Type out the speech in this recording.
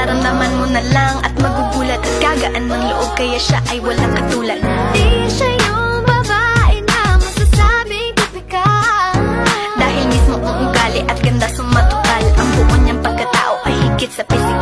Mararamdaman mo na lang at magugulat at gagaan ng loob, kaya siya ay walang katulad. Di siya yung babae na masasabing tipikal, dahil mismo ang ugali at ganda sumatotal. Ang buo niyang pagkatao ay higit sa pisikal.